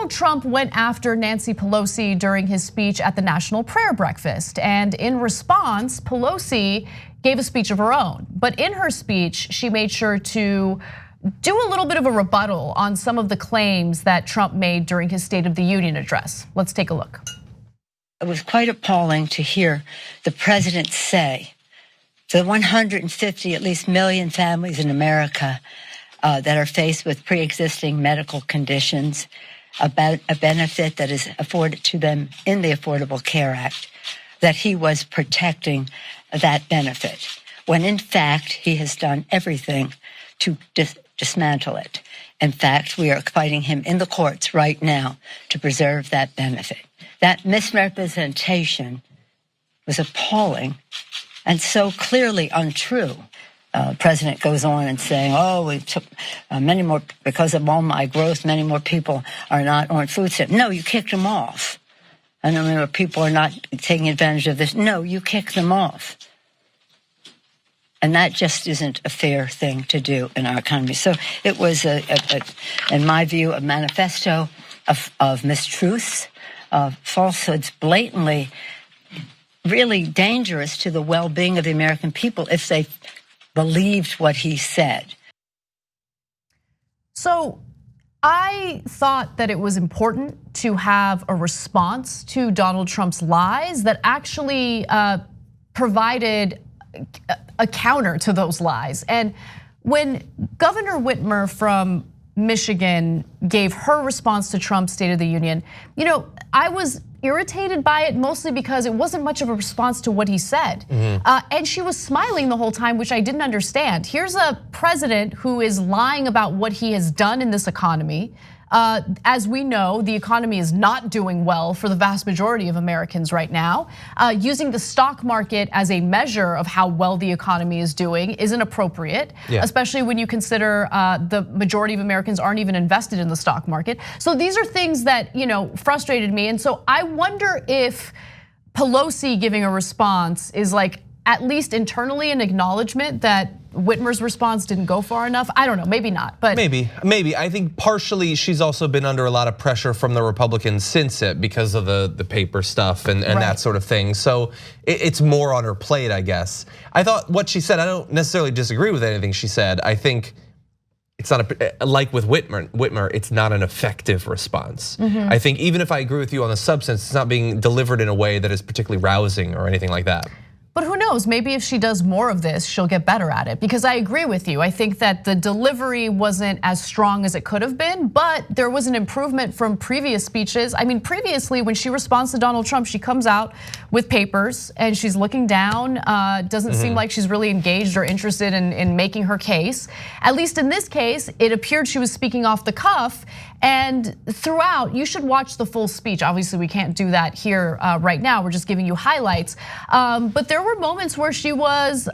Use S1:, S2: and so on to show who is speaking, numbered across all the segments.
S1: Donald Trump went after Nancy Pelosi during his speech at the National Prayer Breakfast. And in response, Pelosi gave a speech of her own. But in her speech, she made sure to do a little bit of a rebuttal on some of the claims that Trump made during his State of the Union address. Let's take a look.
S2: It was quite appalling to hear the president say the 150 at least million families in America that are faced with pre-existing medical conditions, about a benefit that is afforded to them in the Affordable Care Act, that he was protecting that benefit, when in fact he has done everything to dismantle it. In fact, we are fighting him in the courts right now to preserve that benefit. That misrepresentation was appalling and so clearly untrue. President goes on and saying, "Oh, we took many more because of all my growth. Many more people are not on food stamps." No, you kicked them off. And I mean, people are not taking advantage of this. No, you kick them off. And that just isn't a fair thing to do in our economy. So it was, in my view, a manifesto of mistruths, falsehoods, blatantly, really dangerous to the well-being of the American people if they believed what he said.
S1: So I thought that it was important to have a response to Donald Trump's lies that actually provided a counter to those lies. And when Governor Whitmer from Michigan gave her response to Trump's State of the Union, I was irritated by it mostly because it wasn't much of a response to what he said. And she was smiling the whole time, which I didn't understand. Here's a president who is lying about what he has done in this economy. As we know, the economy is not doing well for the vast majority of Americans right now. Using the stock market as a measure of how well the economy is doing isn't appropriate, especially when you consider the majority of Americans aren't even invested in the stock market. So these are things that frustrated me. And so I wonder if Pelosi giving a response is like at least internally an acknowledgement that Whitmer's response didn't go far enough. I don't know, maybe not, but
S3: maybe. I think partially she's also been under a lot of pressure from the Republicans since it because of the paper stuff and that sort of thing. So it's more on her plate, I guess. I thought what she said, I don't necessarily disagree with anything she said. I think it's not like with Whitmer, it's not an effective response. I think even if I agree with you on the substance, it's not being delivered in a way that is particularly rousing or anything like that.
S1: But who knows, maybe if she does more of this, she'll get better at it. Because I agree with you, I think that the delivery wasn't as strong as it could have been, but there was an improvement from previous speeches. I mean, previously when she responds to Donald Trump, she comes out with papers and she's looking down, doesn't seem like she's really engaged or interested in making her case. At least in this case, it appeared she was speaking off the cuff. And throughout, you should watch the full speech. Obviously, we can't do that here right now. We're just giving you highlights. But there were moments where she was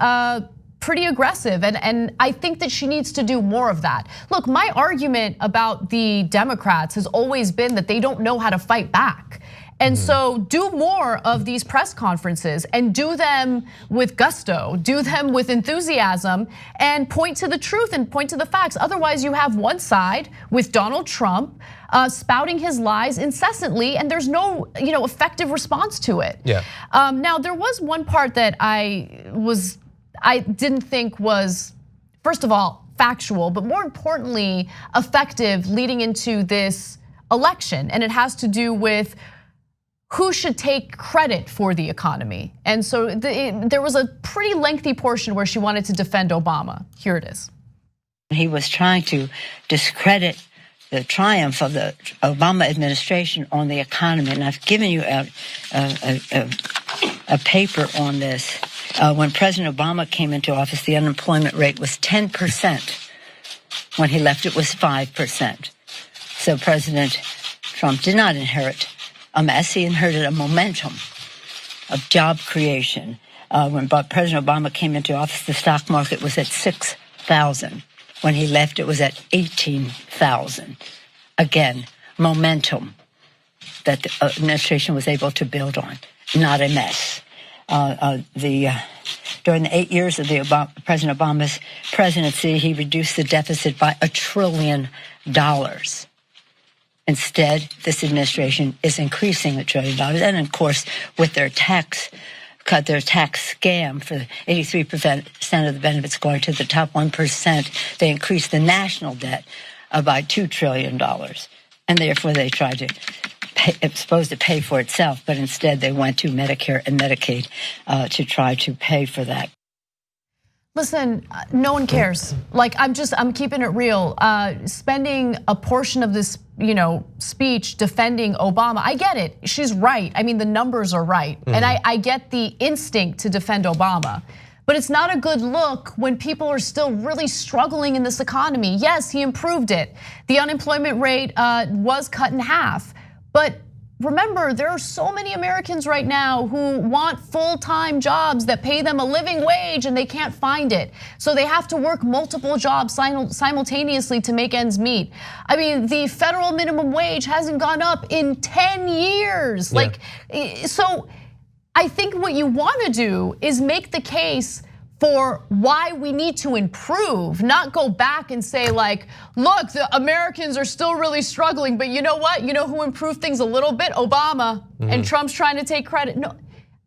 S1: pretty aggressive, and I think that she needs to do more of that. Look, my argument about the Democrats has always been that they don't know how to fight back. And so do more of these press conferences and do them with gusto, do them with enthusiasm, and point to the truth and point to the facts. Otherwise, you have one side with Donald Trump spouting his lies incessantly, and there's no effective response to it. Now, there was one part that I didn't think was, first of all, factual, but more importantly, effective leading into this election. And it has to do with who should take credit for the economy. And so there was a pretty lengthy portion where she wanted to defend Obama. Here it is.
S2: He was trying to discredit the triumph of the Obama administration on the economy. And I've given you a paper on this. When President Obama came into office, the unemployment rate was 10%. When he left, it was 5%. So President Trump did not inherit a mess. He inherited a momentum of job creation. When President Obama came into office, the stock market was at 6,000. When he left, it was at 18,000. Again, momentum that the administration was able to build on, not a mess. During the 8 years of President Obama's presidency, he reduced the deficit by $1 trillion. Instead, this administration is increasing $1 trillion. And of course, with their tax scam for 83% of the benefits going to the top 1%, they increased the national debt by $2 trillion. And therefore, they tried to it's supposed to pay for itself, but instead they went to Medicare and Medicaid to try to pay for that.
S1: Listen, no one cares. Like, I'm keeping it real. Spending a portion of this, speech defending Obama, I get it. She's right. I mean, the numbers are right. And I get the instinct to defend Obama. But it's not a good look when people are still really struggling in this economy. Yes, he improved it. The unemployment rate was cut in half. But remember, there are so many Americans right now who want full-time jobs that pay them a living wage and they can't find it. So they have to work multiple jobs simultaneously to make ends meet. I mean, the federal minimum wage hasn't gone up in 10 years. So I think what you wanna do is make the case for why we need to improve, not go back and say like, look, the Americans are still really struggling, but you know what? You know who improved things a little bit? Obama, and Trump's trying to take credit. No,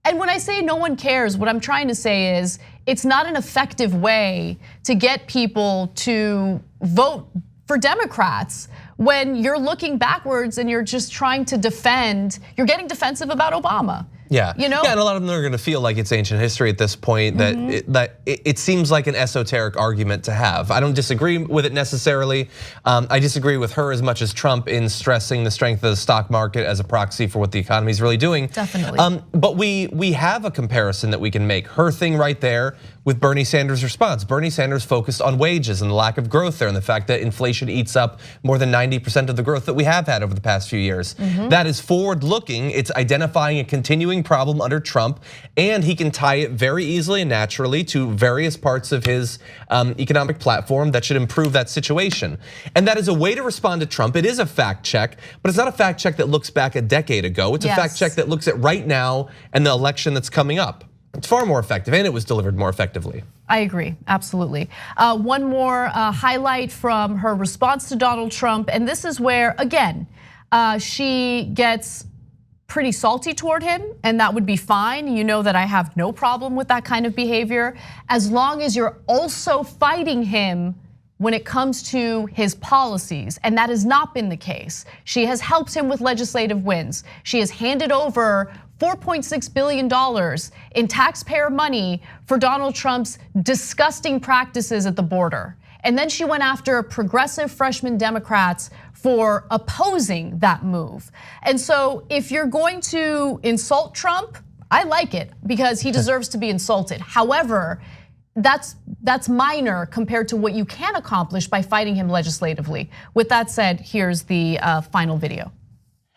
S1: and when I say no one cares, what I'm trying to say is it's not an effective way to get people to vote for Democrats when you're looking backwards and you're just trying to defend, you're getting defensive about Obama.
S3: Yeah, and a lot of them are going to feel like it's ancient history at this point. That it seems like an esoteric argument to have. I don't disagree with it necessarily. I disagree with her as much as Trump in stressing the strength of the stock market as a proxy for what the economy is really doing.
S1: Definitely.
S3: But we have a comparison that we can make. Her thing right there with Bernie Sanders' response. Bernie Sanders focused on wages and the lack of growth there, and the fact that inflation eats up more than 90% of the growth that we have had over the past few years. That is forward-looking. It's identifying a continuing problem under Trump, and he can tie it very easily and naturally to various parts of his economic platform that should improve that situation. And that is a way to respond to Trump. It is a fact check, but it's not a fact check that looks back a decade ago. It's a fact check that looks at right now and the election that's coming up. It's far more effective, and it was delivered more effectively.
S1: I agree, absolutely. One more highlight from her response to Donald Trump, and this is where, again, she gets pretty salty toward him, and that would be fine. You know that I have no problem with that kind of behavior, as long as you're also fighting him when it comes to his policies, and that has not been the case. She has helped him with legislative wins. She has handed over $4.6 billion in taxpayer money for Donald Trump's disgusting practices at the border. And then she went after progressive freshman Democrats for opposing that move. And so if you're going to insult Trump, I like it because he deserves to be insulted. However, that's minor compared to what you can accomplish by fighting him legislatively. With that said, here's the final video.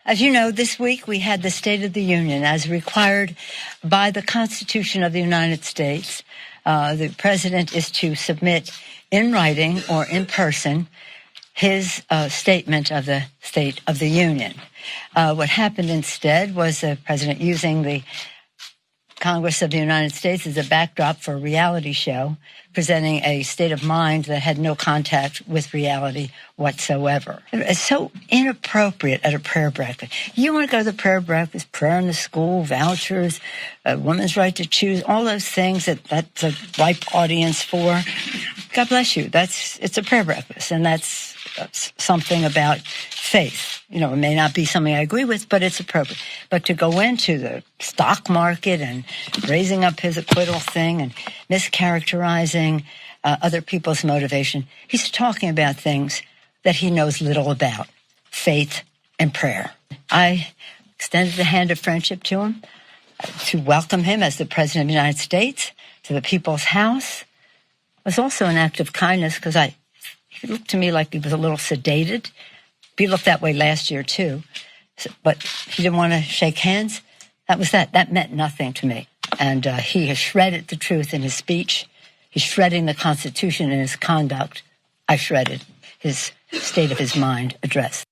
S2: As you know, this week we had the State of the Union as required by the Constitution of the United States. The president is to submit in writing or in person his statement of the State of the Union. What happened instead was the president using the Congress of the United States as a backdrop for a reality show, presenting a state of mind that had no contact with reality whatsoever. It's so inappropriate at a prayer breakfast. You want to go to the prayer breakfast, prayer in the school, vouchers, a woman's right to choose, all those things that's a ripe audience for. God bless you. It's a prayer breakfast, and that's something about faith. It may not be something I agree with, but it's appropriate. But to go into the stock market and raising up his acquittal thing and mischaracterizing other people's motivation, he's talking about things that he knows little about, faith and prayer. I extended the hand of friendship to him, to welcome him as the President of the United States to the People's House. It was also an act of kindness because he looked to me like he was a little sedated. He looked that way last year too, but he didn't want to shake hands. That was that. That meant nothing to me. And he has shredded the truth in his speech. He's shredding the Constitution in his conduct. I shredded his state of his mind address.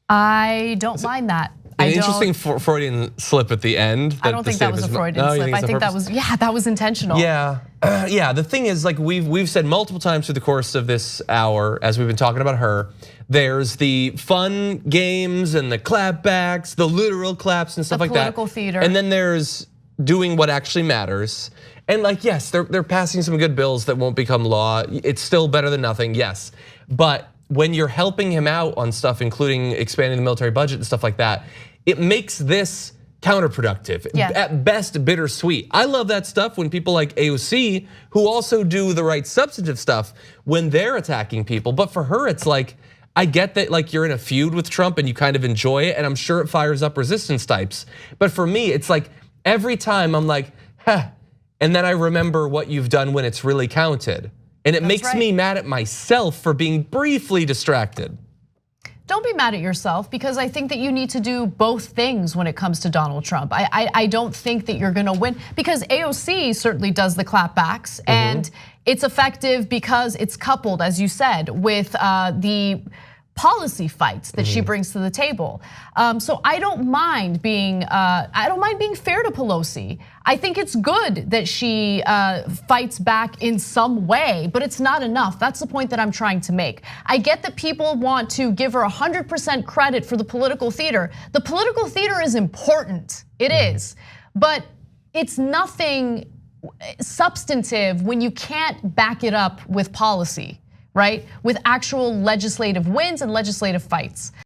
S1: I don't mind that.
S3: An interesting Freudian slip at the end.
S1: I don't think that was a Freudian slip. I think that was intentional.
S3: Yeah, yeah. The thing is, like we've said multiple times through the course of this hour, as we've been talking about her, there's the fun games and the clapbacks, the literal claps and stuff like that.
S1: The political theater.
S3: And then there's doing what actually matters. And like, yes, they're passing some good bills that won't become law. It's still better than nothing, yes. But when you're helping him out on stuff, including expanding the military budget and stuff like that, it makes this counterproductive, at best bittersweet. I love that stuff when people like AOC, who also do the right substantive stuff, when they're attacking people. But for her, it's like, I get that like you're in a feud with Trump and you kind of enjoy it, and I'm sure it fires up resistance types. But for me, it's like every time I'm like, huh, and then I remember what you've done when it's really counted. And it makes me mad at myself for being briefly distracted.
S1: Don't be mad at yourself, because I think that you need to do both things when it comes to Donald Trump. I don't think that you're gonna win, because AOC certainly does the clapbacks, and it's effective because it's coupled, as you said, with the policy fights that she brings to the table. So I don't mind being fair to Pelosi. I think it's good that she fights back in some way, but it's not enough. That's the point that I'm trying to make. I get that people want to give her 100% credit for the political theater. The political theater is important, it is, but it's nothing substantive when you can't back it up with policy, right? With actual legislative wins and legislative fights.